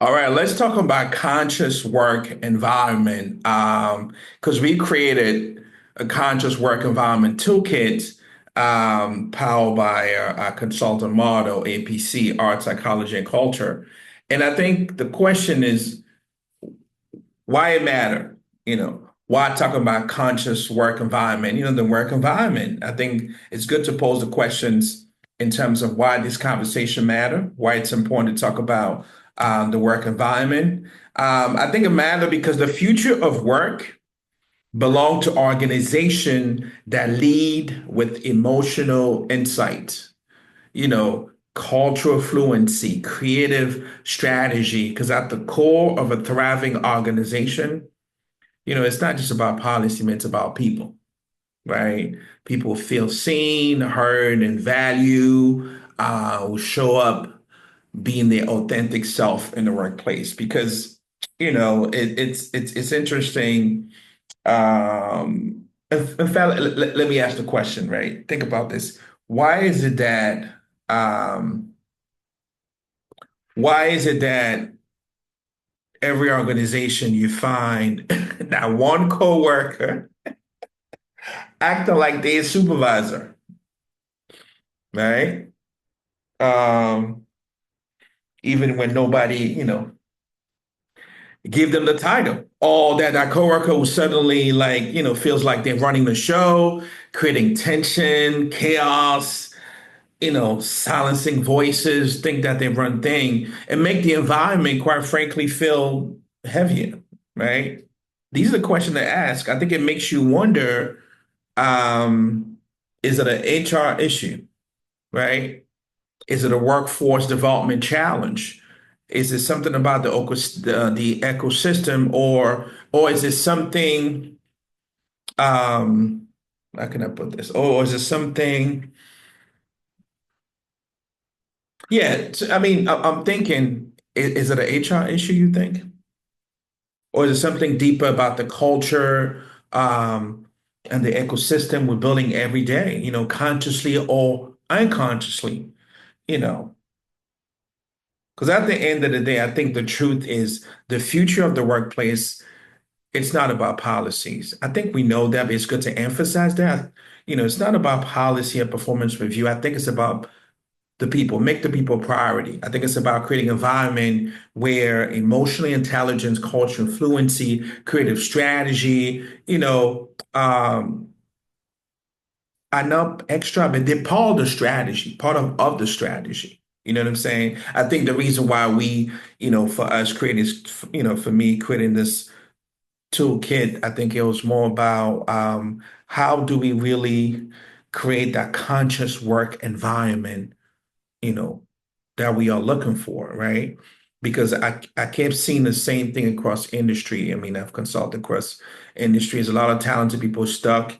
All right, let's talk about conscious work environment. Because we created a conscious work environment toolkit powered by our consultant model, APC, Art, Psychology, and Culture. And I think the question is why it matter? Why talk about conscious work environment? The work environment. I think it's good to pose the questions in terms of why this conversation matter, why it's important to talk about the work environment. I think it matter because the future of work belong to organization that lead with emotional insight, cultural fluency, creative strategy, because at the core of a thriving organization, it's not just about policy, man, it's about people, right? People feel seen, heard, and value, will show up being their authentic self in the workplace. Because, it's interesting. In fact, let me ask the question, right? Think about this. Why is it that um, why is it that every organization you find that one coworker acting like they're a supervisor, right? Um, Even when nobody, give them the title. Or that coworker who suddenly feels like they're running the show, creating tension, chaos, silencing voices, think that they run thing, and make the environment, quite frankly, feel heavier, right? These are the questions to ask. I think it makes you wonder, um, is it an HR issue, right? Is it a workforce development challenge? Is it something about the ecosystem, or is it something, um, how can I put this? Or is it something, yeah, I mean, I'm thinking, is it an HR issue, you think? Or is it something deeper about the culture, and the ecosystem we're building every day, consciously or unconsciously, you know? Because at the end of the day, I think the truth is the future of the workplace, it's not about policies. I think we know that, but it's good to emphasize that. It's not about policy and performance review. I think it's about the people, make the people a priority. I think it's about creating an environment where emotionally intelligence, culture, fluency, creative strategy, I know extra, but they're part of the strategy, part of the strategy. You know what I'm saying? I think the reason why we, for us creating, for me creating this toolkit, I think it was more about how do we really create that conscious work environment, you know, that we are looking for, right? Because I kept seeing the same thing across industry. I mean, I've consulted across industries, a lot of talented people stuck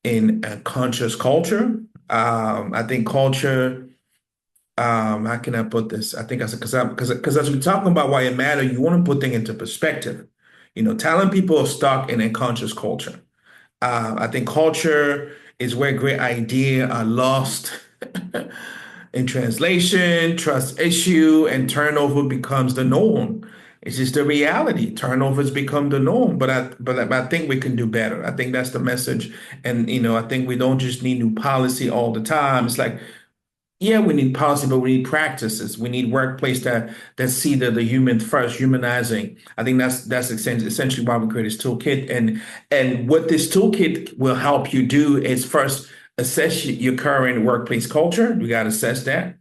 in a conscious culture. I think culture, how can I put this? I think I said, because as we're talking about why it matters, you want to put things into perspective. Talent people are stuck in a conscious culture. I think culture is where great ideas are lost in translation, trust issue, and turnover becomes the norm. It's just the reality. Turnovers become the norm, but I think we can do better. I think that's the message. And I think we don't just need new policy all the time. It's like, yeah, we need policy, but we need practices. We need workplace that see the human first, humanizing. I think that's essentially why we created this toolkit. And what this toolkit will help you do is first assess your current workplace culture. You got to assess that.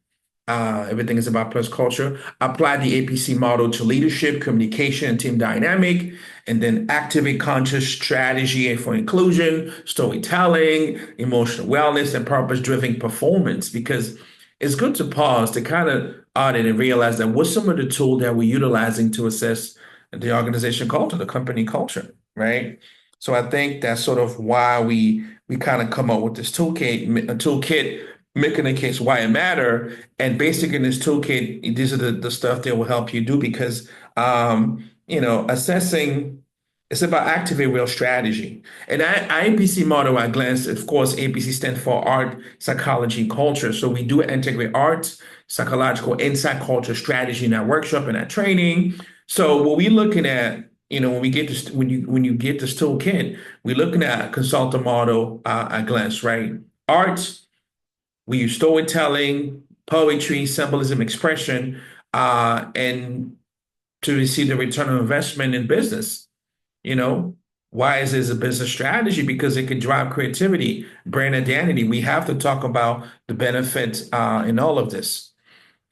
Everything is about plus culture. Apply the APC model to leadership, communication, and team dynamic, and then activate conscious strategy for inclusion, storytelling, emotional wellness, and purpose-driven performance. Because it's good to pause to kind of audit and realize that what's some of the tool that we're utilizing to assess the organization culture, the company culture, right? So I think that's sort of why we kind of come up with this toolkit, making a case why it matter. And basically in this toolkit, these are the stuff that will help you do because assessing It's about activate real strategy. And APC model at glance, of course, APC stands for art, psychology, culture. So we do integrate art, psychological insight, culture, strategy in our workshop and our training. So what we're looking at, when we get this, when you get this toolkit, we're looking at a consultant model at glance, right? Art, we use storytelling, poetry, symbolism, expression, and to receive the return on investment in business. You know, why is this a business strategy? Because it can drive creativity, brand identity. We have to talk about the benefits in all of this.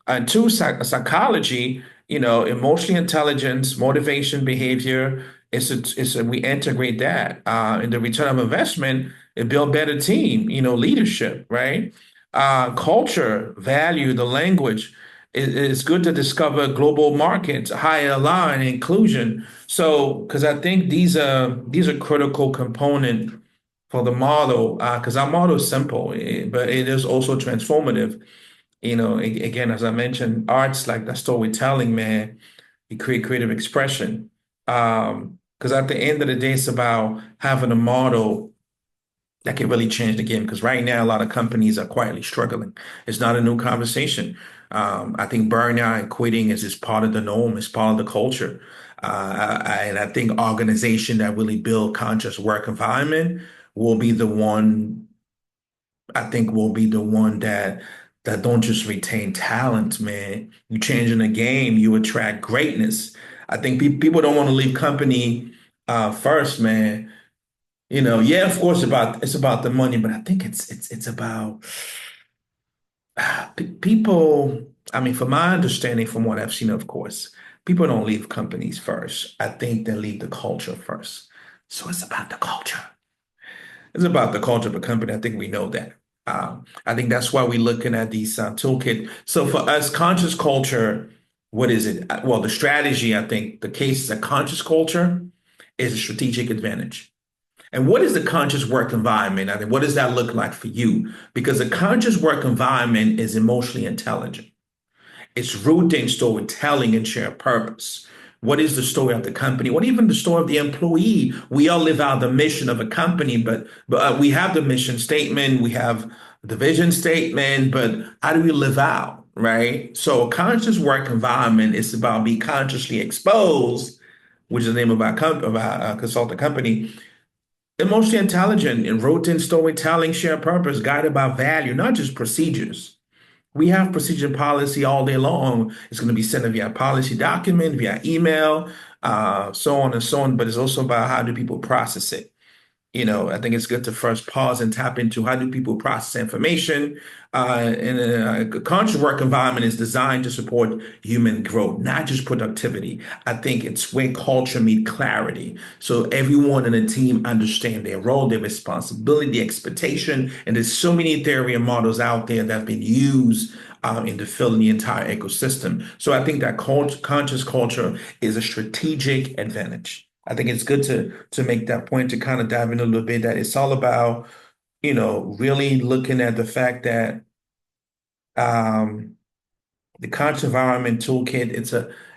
And two, psychology, emotional intelligence, motivation, behavior. We integrate that. In the return of investment, it build better team, leadership, right? Culture, value, the language. It's good to discover global markets, higher line inclusion. So, because I think these are critical component for the model, because our model is simple, but it is also transformative. Again, as I mentioned, arts like the storytelling, man, you create creative expression. Because at the end of the day, it's about having a model that can really change the game. Because right now, a lot of companies are quietly struggling. It's not a new conversation. I think burnout and quitting is just part of the norm. It's part of the culture. And I think organization that really build conscious work environment will be the one I think will be the one that don't just retain talent, man. You changing the game, you attract greatness. I think people don't want to leave company first, man. Yeah, of course, it's about the money, but I think it's about people. I mean, from my understanding, from what I've seen, of course, people don't leave companies first. I think they leave the culture first. So it's about the culture. It's about the culture of a company. I think we know that. I think that's why we're looking at these toolkit. So for us, conscious culture, what is it? Well, the strategy, I think the case is a conscious culture is a strategic advantage. And what is the conscious work environment? I think what does that look like for you? Because a conscious work environment is emotionally intelligent. It's rooted in storytelling and shared purpose. What is the story of the company? What even the story of the employee? We all live out the mission of a company, but we have the mission statement, we have the vision statement, but how do we live out, right? So a conscious work environment is about being consciously exposed, which is the name of our consultant company, emotionally intelligent and rooted in storytelling, shared purpose, guided by value, not just procedures. We have procedure policy all day long. It's going to be sent via policy document, via email, so on and so on. But it's also about how do people process it. I think it's good to first pause and tap into how do people process information. And a conscious work environment is designed to support human growth, not just productivity. I think it's where culture meet clarity. So everyone in the team understand their role, their responsibility, the expectation. And there's so many theory and models out there that have been used in the field in the entire ecosystem. So I think that conscious culture is a strategic advantage. I think it's good to make that point to kind of dive in a little bit that it's all about, really looking at the fact that um, the conscious environment toolkit,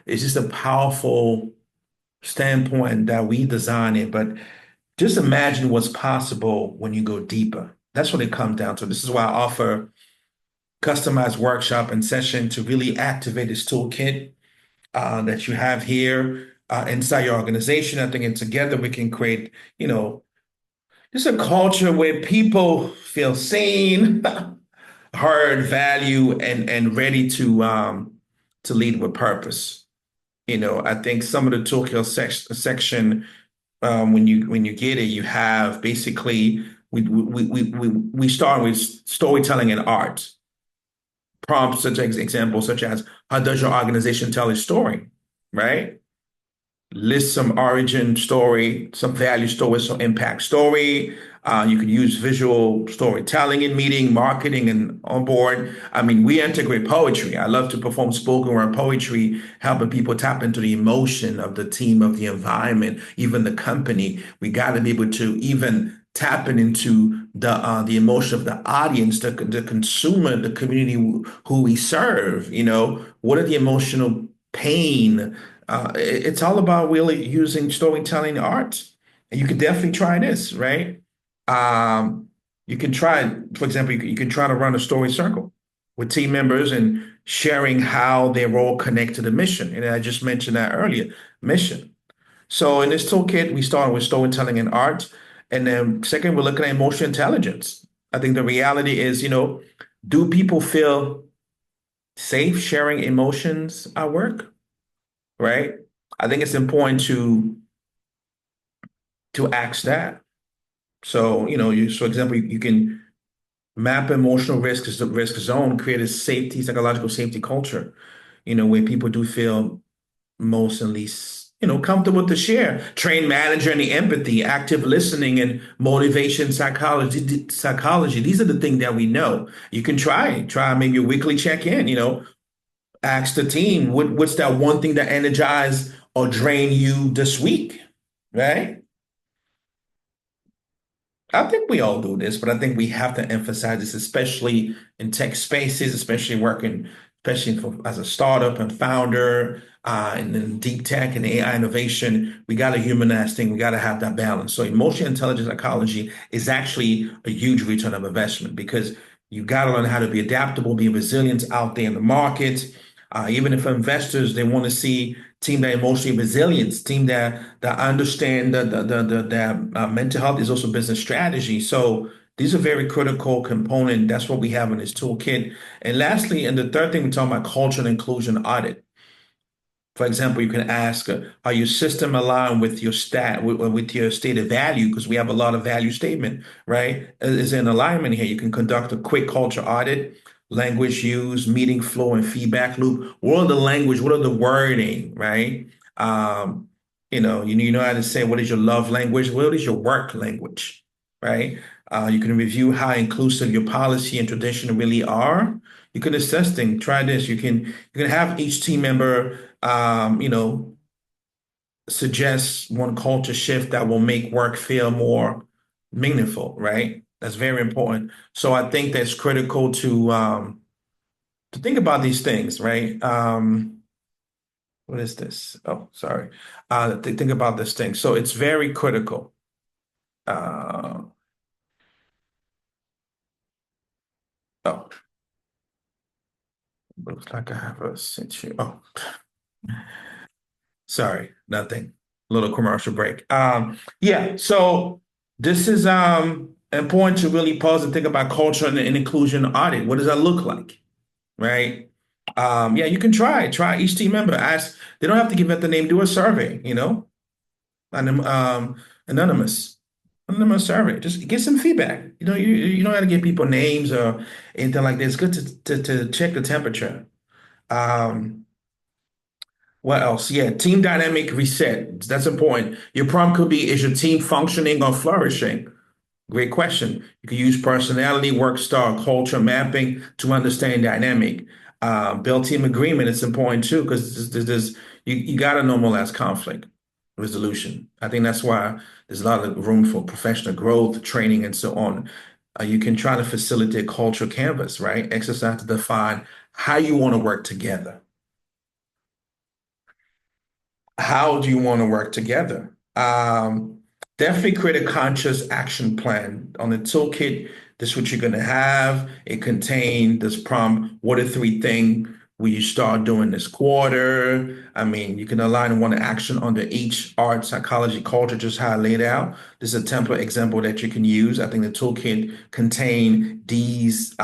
it's just a powerful standpoint that we design it, but just imagine what's possible when you go deeper. That's what it comes down to. This is why I offer customized workshop and session to really activate this toolkit that you have here inside your organization. I think, and together we can create, just a culture where people feel seen, heard, value, and ready to lead with purpose. I think some of the Tokyo section, when you get it, you have basically we start with storytelling and art. Prompts such as examples such as how does your organization tell its story, right? List some origin story, some value story, some impact story. You could use visual storytelling in meeting, marketing, and on board. I mean, we integrate poetry. I love to perform spoken word poetry, helping people tap into the emotion of the team, of the environment, even the company. We got to be able to even tapping into the emotion of the audience, the consumer, the community who we serve. What are the emotional pain It's all about really using storytelling art. And you could definitely try this, right? Um, you can try, for example, you can try to run a story circle with team members and sharing how their role connect to the mission. And I just mentioned that earlier, mission. So in this toolkit, we start with storytelling and art. And then second, we're looking at emotional intelligence. I think the reality is, do people feel safe sharing emotions at work? Right? I think it's important to ask that. So, for example, you can map emotional risk as the risk zone, create a safety, psychological safety culture, where people do feel most and least, comfortable to share. Train manager and the empathy, active listening and motivation psychology. These are the things that we know. You can try maybe a weekly check-in, ask the team, what's that one thing that energize or drain you this week? Right? I think we all do this, but I think we have to emphasize this, especially in tech spaces, especially working, especially as a startup and founder, and in deep tech and AI innovation. We got to humanize thing. We got to have that balance. So emotional intelligence psychology is actually a huge return of investment because you got to learn how to be adaptable, be resilient out there in the market. Even if investors they want to see team that emotionally resilient, team that understand that mental health is also business strategy. So these are very critical component. That's what we have in this toolkit. And lastly, and the third thing we talk about culture and inclusion audit. For example, you can ask, are your system aligned with your with your stated value? Because we have a lot of value statement, right? Is in alignment here. You can conduct a quick culture audit, language use, meeting flow, and feedback loop. What are the language? What are the wording, right? You know how to say what is your love language? What is your work language, right? You can review how inclusive your policy and tradition really are. You can assess things. Try this. You can have each team member suggest one culture shift that will make work feel more meaningful, right? That's very important. So I think that's critical to think about these things, right? What is this? Oh, sorry. To think about this thing. So it's very critical. Uh, oh, looks like I have a sent you. Oh, sorry, nothing. Little commercial break. Yeah, so this is important to really pause and think about culture and inclusion audit. What does that look like? Right? Yeah, you can try each team member. Ask, they don't have to give it the name, do a survey, anonymous. Anonymous survey. Just get some feedback. You don't have to give people names or anything like this. It's good to check the temperature. Um, What else? Yeah, team dynamic reset. That's important. Your prompt could be, is your team functioning or flourishing? Great question. You can use personality, work style, culture mapping to understand dynamic. Build team agreement. It's important too because you got to normalize conflict resolution. I think that's why there's a lot of room for professional growth, training, and so on. You can try to facilitate cultural canvas, right? Exercise to define how you want to work together. How do you want to work together? Definitely create a conscious action plan. On the toolkit, this is what you're going to have. It contains this prompt, what are three things will you start doing this quarter? I mean, you can align one action under each art, psychology, culture, just how I laid out. This is a template example that you can use. I think the toolkit contain these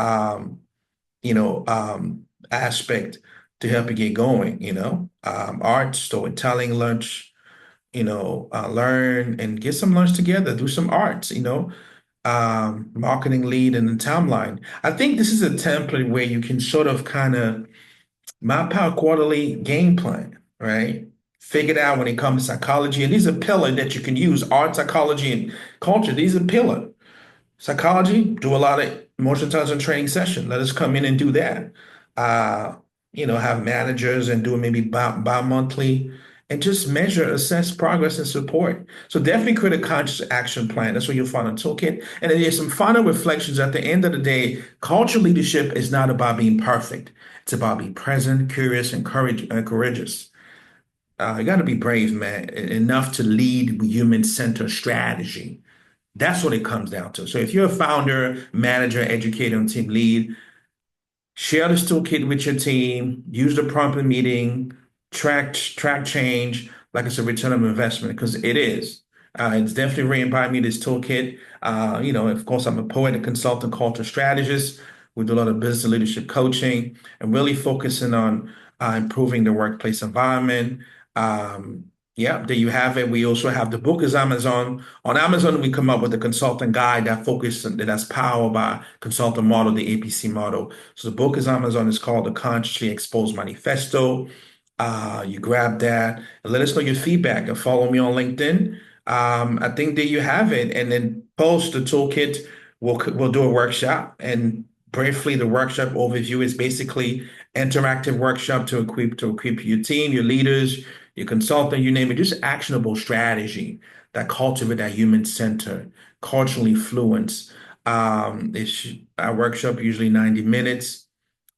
aspect to help you get going, art, storytelling, lunch, learn and get some lunch together, do some arts, marketing lead and the timeline. I think this is a template where you can sort of kind of map out quarterly game plan, right? Figure it out when it comes to psychology. And these are pillars that you can use, art, psychology, and culture. These are pillars. Psychology, do a lot of emotional intelligence training session. Let us come in and do that. Uh, have managers and do it maybe bi-monthly and just measure, assess progress and support. So definitely create a conscious action plan. That's what you'll find in Toolkit. And then there's some final reflections. At the end of the day, cultural leadership is not about being perfect. It's about being present, curious, and courageous. You got to be brave, man, enough to lead human-centered strategy. That's what it comes down to. So if you're a founder, manager, educator, and team lead, share this toolkit with your team. Use the prompt in meeting. Track change like it's a return of investment because it is. It's definitely rated by me, this toolkit. Of course, I'm a poet, a consultant, culture strategist. We do a lot of business and leadership coaching and really focusing on improving the workplace environment. Um, yeah, there you have it. We also have the book is Amazon. On Amazon, we come up with a consultant guide that's powered by consultant model, the APC model. So the book is Amazon. It's called The Consciously Exposed Manifesto. You grab that and let us know your feedback and follow me on LinkedIn. I think that you have it. And then post the toolkit. We'll do a workshop. And briefly, the workshop overview is basically interactive workshop to equip your team, your leaders, your consultant, you name it, just actionable strategy that cultivate that human center, culturally fluence. Our workshop usually 90 minutes.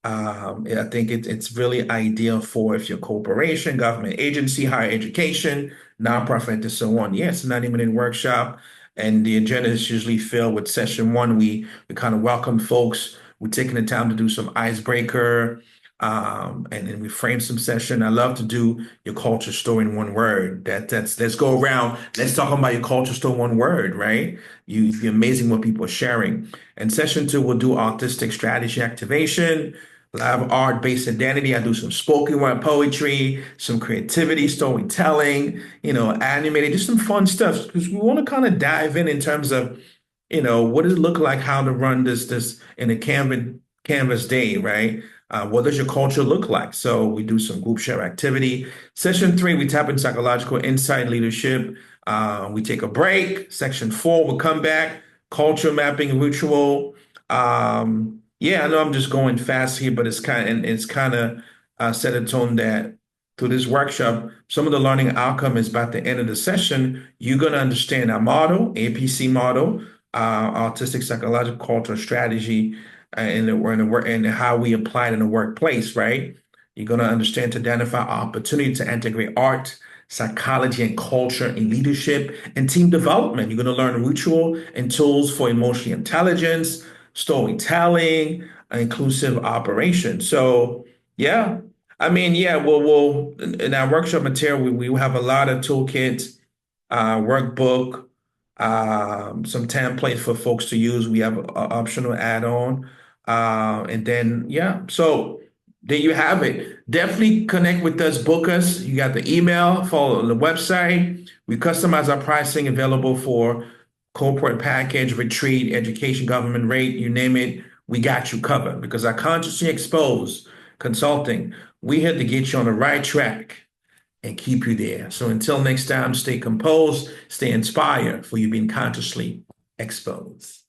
I think it's really ideal for if you're a corporation, government agency, higher education, nonprofit, and so on. Yes, 90-minute workshop. And the agenda is usually filled with session one. We kind of welcome folks. We're taking the time to do some icebreaker. And then we frame some session. I love to do your culture story in one word. Let's go around. Let's talk about your culture story in one word, right? You're amazing what people are sharing. And session two, we'll do artistic strategy activation, live art-based identity. I do some spoken word poetry, some creativity, storytelling, animated, just some fun stuff because we want to kind of dive in terms of, what does it look like, how to run this in a canvas day, right? What does your culture look like? So we do some group share activity. Session three, we tap in psychological insight leadership. We take a break. Section four, we'll come back. Culture mapping ritual. Yeah, I know I'm just going fast here, but it's kind of set a tone that through this workshop, some of the learning outcome is by the end of the session, you're going to understand our model, APC model, autistic psychological cultural strategy, and how we apply it in the workplace, right? You're going to understand to identify opportunity to integrate art, psychology, and culture in leadership and team development. You're going to learn ritual and tools for emotional intelligence, storytelling, inclusive operation. So, yeah, I mean, yeah, we'll in our workshop material, we have a lot of toolkits, workbook, some template for folks to use. We have an optional add-on. And then, yeah, so there you have it. Definitely connect with us, book us. You got the email, follow the website. We customize our pricing available for corporate package, retreat, education, government rate, you name it. We got you covered because our consciously exposed consulting, we had to get you on the right track and keep you there. So until next time, stay composed, stay inspired for you being consciously exposed.